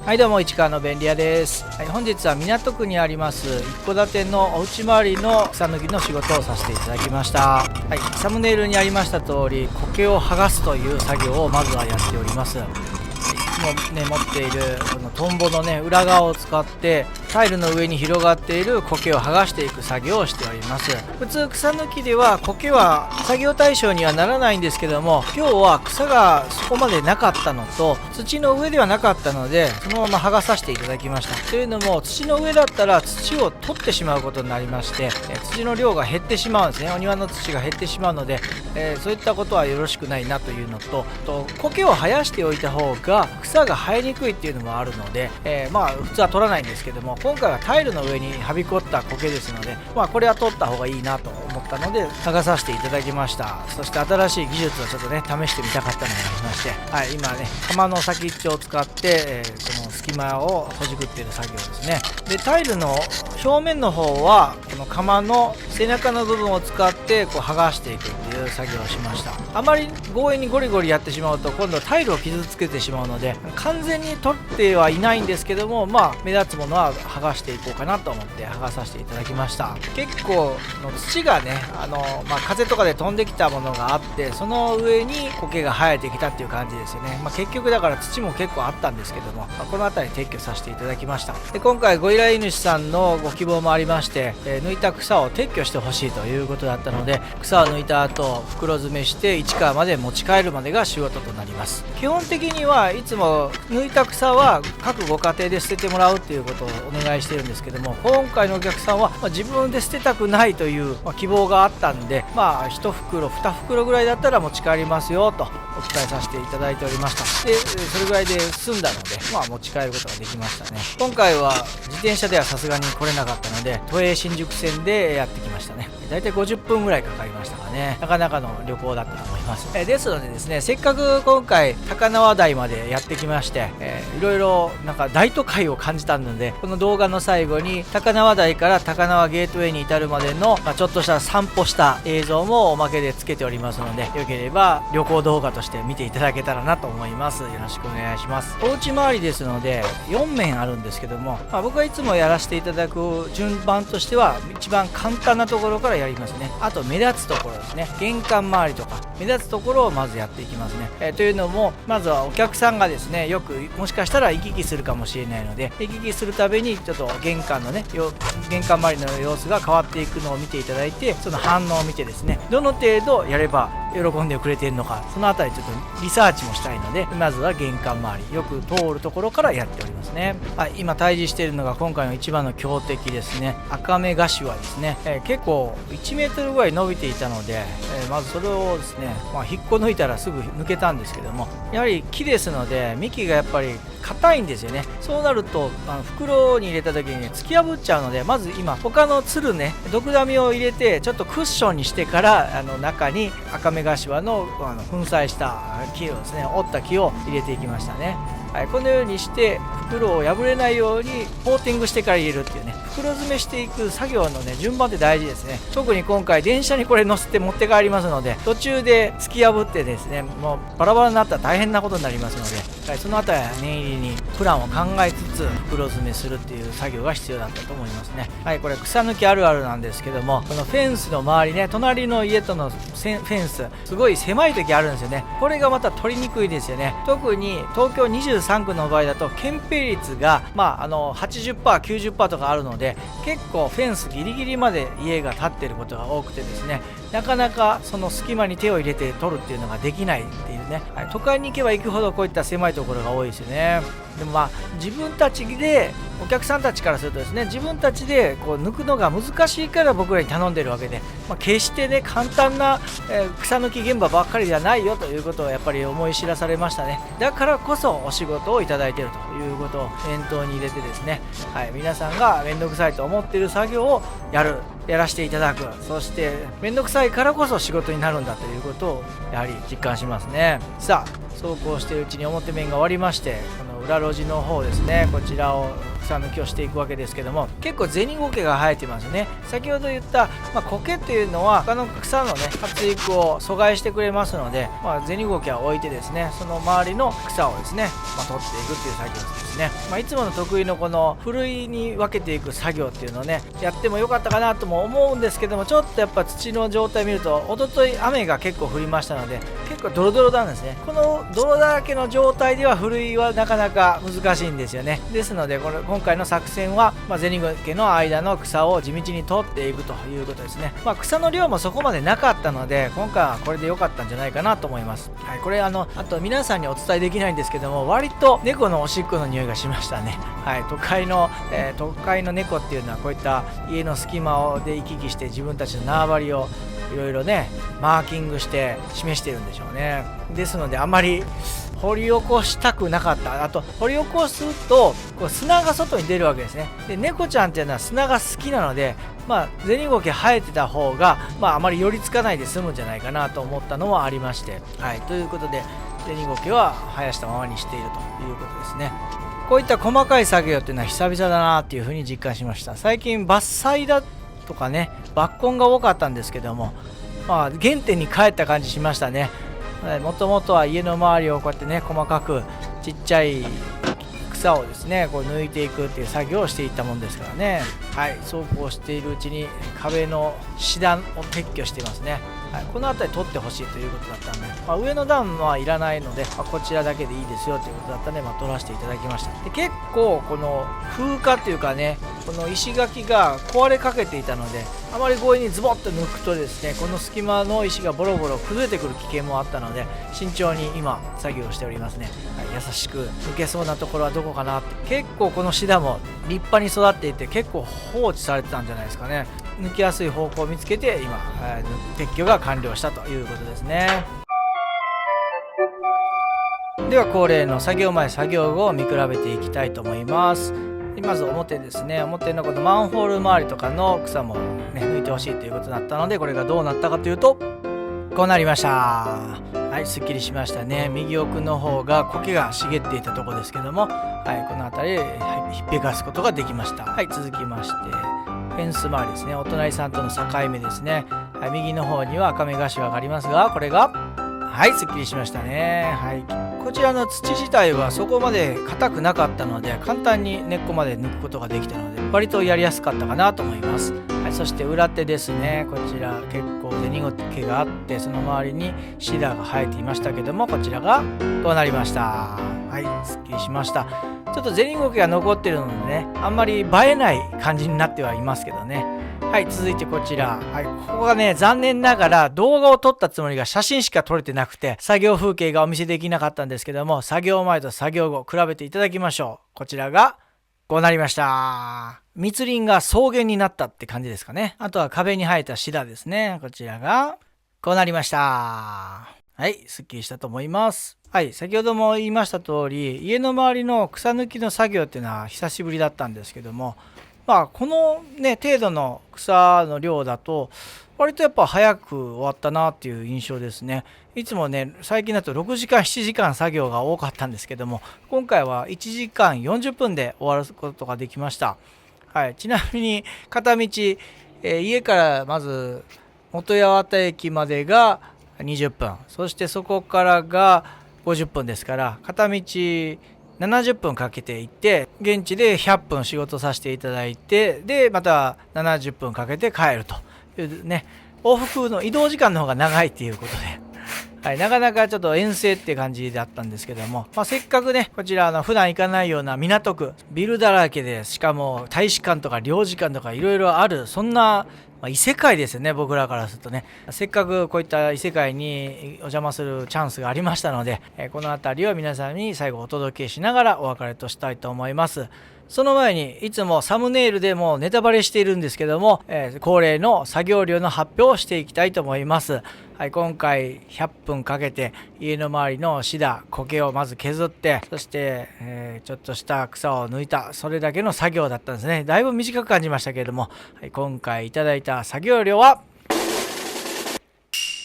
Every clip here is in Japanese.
はいどうも、市川の便利屋です。本日は港区にあります一戸建てのお家周りの草抜きの仕事をさせていただきました。サムネイルにありました通り、苔を剥がすという作業をまずはやっております。いつもね持っているこのトンボのね裏側を使ってタイルの上に広がっている苔を剥がしていく作業をしております。普通草抜きでは苔は作業対象にはならないんですけども、今日は草がそこまでなかったのと土の上ではなかったので、そのまま剥がさせていただきました。というのも、土の上だったら土を取ってしまうことになりまして、土の量が減ってしまうんですね。お庭の土が減ってしまうので、そういったことはよろしくないなというのと、苔を生やしておいた方が草が生えにくいっていうのもあるので、普通は取らないんですけども、今回はタイルの上にはびこった苔ですので、これは取った方がいいなと思ったので剥がさせていただきました。そして新しい技術をちょっとね試してみたかったのがありまして、今ね釜の先っちょを使って、この隙間をほじくっている作業ですね。でタイルの表面の方はこの釜の背中の部分を使ってこう剥がしていくっていう作業をしました。あまり強引にゴリゴリやってしまうと今度タイルを傷つけてしまうので、完全に取ってはいないんですけども、目立つものは剥がしていこうかなと思って剥がさせていただきました。結構の土がね風とかで飛んできたものがあって、その上に苔が生えてきたっていう感じですよね。結局だから土も結構あったんですけども、この辺り撤去させていただきました。で今回ご依頼主さんのご希望もありまして、抜いた草を撤去してほしいということだったので、草を抜いた後袋詰めして市川まで持ち帰るまでが仕事となります。基本的にはいつも抜いた草は各ご家庭で捨ててもらうっていうことをお願いしてるんですけども、今回のお客さんは自分で捨てたくないという希望があったんで、1袋2袋ぐらいだったら持ち帰りますよとお伝えさせていただいておりました。でそれぐらいで済んだので、持ち帰ることができましたね。今回は自転車ではさすがに来れなかったので、都営新宿線でやってきましたね。だいたい50分ぐらいかかりましたかね。なかなかの旅行だったと思います。ですのでですね、せっかく今回高輪台までやってきまして、いろいろなんか大都会を感じたので、この動画の最後に高輪台から高輪ゲートウェイに至るまでの、ちょっとした散歩した映像もおまけでつけておりますので、よければ旅行動画として見ていただけたらなと思います。よろしくお願いします。お家周りですので4面あるんですけども、僕はいつもやらせていただく順番としては一番簡単なところからやりますね。あと目立つところですね。玄関周りとか目立つところをまずやっていきますね。というのも、まずはお客さんがですねよくもしかしたら行き来するかもしれないので、行き来するたびにちょっと玄関のね玄関周りの様子が変わっていくのを見ていただいて、その反応を見てですね、どの程度やれば喜んでくれているのか、そのあたりちょっとリサーチもしたいので、まずは玄関周りよく通るところからやっておりますね。今対峙しているのが今回の一番の強敵ですね。アカメガシワですね。結構1メートルぐらい伸びていたので、まずそれをですね、引っこ抜いたらすぐ抜けたんですけども、やはり木ですので幹がやっぱり硬いんですよね。そうなると袋に入れた時にね突き破っちゃうので、まず今他のつるね毒ダミを入れてちょっとクッションにしてから、中にアカメガシワの粉砕した木をですね、折った木を入れていきましたね。このようにして袋を破れないようにコーティングしてから入れるっていうね、袋詰めしていく作業のね順番って大事ですね。特に今回電車にこれ乗せて持って帰りますので、途中で突き破ってですね、もうバラバラになったら大変なことになりますので、そのあたりは念入りにプランを考えつつ袋詰めするっていう作業が必要だったと思いますね。これ草抜きあるあるなんですけども、このフェンスの周りね、隣の家とのフェンスすごい狭い時あるんですよね。これがまた取りにくいですよね。特に東京23区の場合だと建蔽率が80%、90% とかあるので、結構フェンスギリギリまで家が建っていることが多くてですね、なかなかその隙間に手を入れて取るっていうのができないっていうね。都会に行けば行くほどこういった狭いところが多いですよね。でも自分たちで、お客さんたちからするとですね、自分たちでこう抜くのが難しいから僕らに頼んでるわけで、決してね簡単な、草抜き現場ばっかりじゃないよということをやっぱり思い知らされましたね。だからこそお仕事をいただいているということを念頭に入れてですね、皆さんが面倒くさいと思っている作業をやらせていただく、そして面倒くさいからこそ仕事になるんだということをやはり実感しますね。さあそうこうしているうちに表面が終わりまして、この裏路地の方ですね、こちらを草抜きをしていくわけですけども、結構銭苔が生えてますね。先ほど言った、苔っていうのは他の草のね発育を阻害してくれますので、銭苔は置いてですね、その周りの草をですね、取っていくっていう作業ですね。いつもの得意のこのふるいに分けていく作業っていうのをねやってもよかったかなとも思うんですけども、ちょっとやっぱ土の状態見ると一昨日雨が結構降りましたので結構ドロドロなんですね。この泥だらけの状態ではふるいはなかなか難しいんですよね。ですので今回の作戦は、銭苔の間の草を地道に取っていくということですね。草の量もそこまでなかったので今回はこれで良かったんじゃないかなと思います。はい、これあと皆さんにお伝えできないんですけども、割と猫のおしっこの匂いがしましたね。はい、都会の猫っていうのはこういった家の隙間で行き来して自分たちの縄張りをいろいろねマーキングして示しているんでしょうね。ですのであまり掘り起こしたくなかった。あと掘り起こすとこう砂が外に出るわけですね。で猫ちゃんっていうのは砂が好きなので、銭苔生えてた方があまり寄りつかないで済むんじゃないかなと思ったのもありまして、はい、ということで銭苔は生やしたままにしているということですね。こういった細かい作業っていうのは久々だなっていうふうに実感しました。最近伐採だとかね抜根が多かったんですけども、原点に帰った感じしましたね。もともとは家の周りをこうやってね細かくちっちゃい草をですねこう抜いていくっていう作業をしていったもんですからね。はい、そうこうしているうちに壁の枝段を撤去していますね。はい、この辺り取ってほしいということだったんで、上の段はいらないので、こちらだけでいいですよということだったので、取らせていただきました。で結構この風化というかね、この石垣が壊れかけていたので、あまり強引にズボッと抜くとですねこの隙間の石がボロボロ崩れてくる危険もあったので、慎重に今作業をしておりますね。はい、優しく抜けそうなところはどこかなって。結構このシダも立派に育っていて結構放置されてたんじゃないですかね。抜きやすい方向を見つけて今、撤去が完了したということですね。では恒例の作業前作業後を見比べていきたいと思います。まず表ですね。表のこのマンホール周りとかの草も、抜いてほしいということになったので、これがどうなったかというとこうなりました。はい、すっきりしましたね。右奥の方が苔が茂っていたところですけども、はい、この辺りでひっぺかすことができました。はい、続きましてフェンス周りですね。お隣さんとの境目ですね。はい、右の方には赤目頭がありますが、これがはいすっきりしましたね。はい、こちらの土自体はそこまで硬くなかったので簡単に根っこまで抜くことができたので割とやりやすかったかなと思います。はい、そして裏手ですね。こちら結構銭苔があってその周りにシダが生えていましたけども、こちらがこうなりました。はい、すっきりしました。ちょっと銭苔が残っているのでね、あんまり映えない感じになってはいますけどね。はい、続いてこちら。はい、ここがね、残念ながら動画を撮ったつもりが写真しか撮れてなくて、作業風景がお見せできなかったんですけども、作業前と作業後、比べていただきましょう。こちらが、こうなりました。密林が草原になったって感じですかね。あとは壁に生えたシダですね。こちらが、こうなりました。はい、すっきりしたと思います。はい、先ほども言いました通り、家の周りの草抜きの作業っていうのは久しぶりだったんですけども、このね程度の草の量だと割とやっぱ早く終わったなっていう印象ですね。いつもね最近だと6時間7時間作業が多かったんですけども、今回は1時間40分で終わることができました。はい、ちなみに片道、家からまず元八幡駅までが20分、そしてそこからが50分ですから、片道70分かけて行って現地で100分仕事させていただいて、でまた70分かけて帰るというね、往復の移動時間の方が長いっていうことで、はい、なかなかちょっと遠征って感じだったんですけども、せっかくねこちら普段行かないような港区ビルだらけで、しかも大使館とか領事館とかいろいろある、そんな異世界ですよね。僕らからするとね、せっかくこういった異世界にお邪魔するチャンスがありましたので、この辺りを皆さんに最後お届けしながらお別れとしたいと思います。その前にいつもサムネイルでもネタバレしているんですけども、恒例の作業量の発表をしていきたいと思います。はい、今回100分かけて家の周りのシダ、苔をまず削って、そして、ちょっとした草を抜いた、それだけの作業だったんですね。だいぶ短く感じましたけれども、はい、今回いただいた作業量は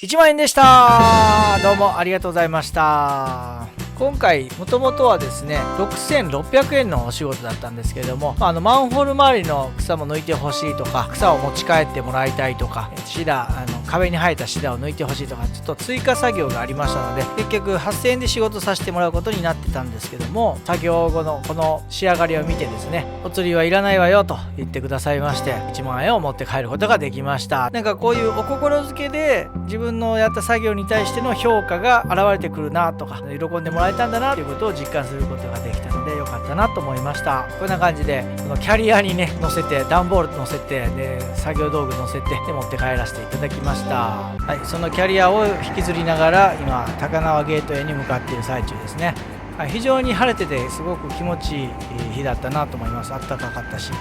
1万円でした。どうもありがとうございました。今回もともとはですね6600円のお仕事だったんですけれども、マンホール周りの草も抜いてほしいとか、草を持ち帰ってもらいたいとか、壁に生えたシダを抜いてほしいとか、ちょっと追加作業がありましたので、結局8000円で仕事させてもらうことになってたんですけども、作業後のこの仕上がりを見てですね、お釣りはいらないわよと言ってくださいまして、1万円を持って帰ることができました。なんかこういうお心づけで自分のやった作業に対しての評価が現れてくるなとか、喜んでもらえたんだなということを実感することができたので、よかったなと思いました。こんな感じでこのキャリアにね乗せて、段ボール乗せて、で作業道具乗せてで持って帰らせていただきました。はい、そのキャリアを引きずりながら今高輪ゲートウェイに向かっている最中ですね。はい、非常に晴れててすごく気持ちいい日だったなと思います。暖かかったし、はい、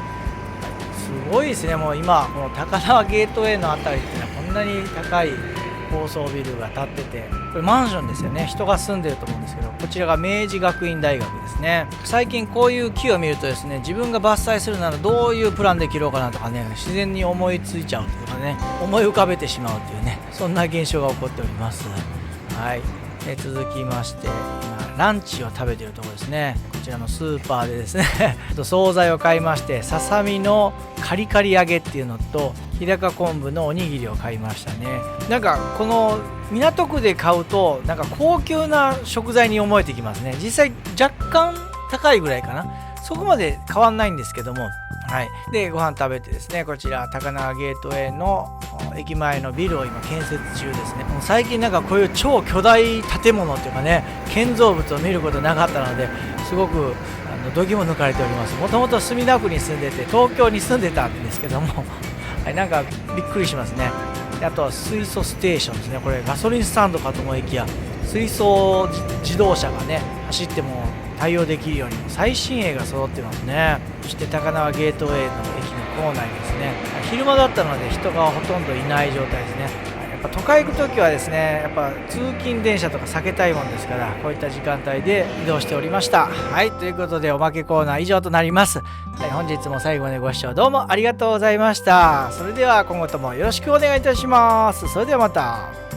すごいですね。もう今もう高輪ゲートウェイのあたりっていうのはこんなに高い高層ビルが建ってて、これマンションですよね。人が住んでると思うんですけど、こちらが明治学院大学ですね。最近こういう木を見るとですね、自分が伐採するならどういうプランで切ろうかなとかね、自然に思いついちゃうというかね、思い浮かべてしまうというね、そんな現象が起こっております。はい、続きまして今ランチを食べているところですね。こちらのスーパーでですね惣菜を買いまして、ささみのカリカリ揚げっていうのと日高昆布のおにぎりを買いましたね。なんかこの港区で買うとなんか高級な食材に思えてきますね。実際若干高いぐらいかな、そこまで変わんないんですけども、はい、でご飯食べてですね、こちら高輪ゲートウェイの駅前のビルを今建設中ですね。もう最近なんかこういう超巨大建物っていうかね、建造物を見ることなかったので、すごく度肝抜かれております。もともと墨田区に住んでて東京に住んでたんですけどもはい、なんかびっくりしますね。あとは水素ステーションですね。これガソリンスタンドかと思いきや水素自動車がね走っても対応できるように最新鋭が揃ってますね。そして高輪ゲートウェイの駅の構内ですね。昼間だったので人がほとんどいない状態ですね。やっぱ都会行くときはですね、やっぱ通勤電車とか避けたいもんですから、こういった時間帯で移動しておりました。はい、ということでおまけコーナー以上となります。はい、本日も最後までご視聴どうもありがとうございました。それでは今後ともよろしくお願いいたします。それではまた。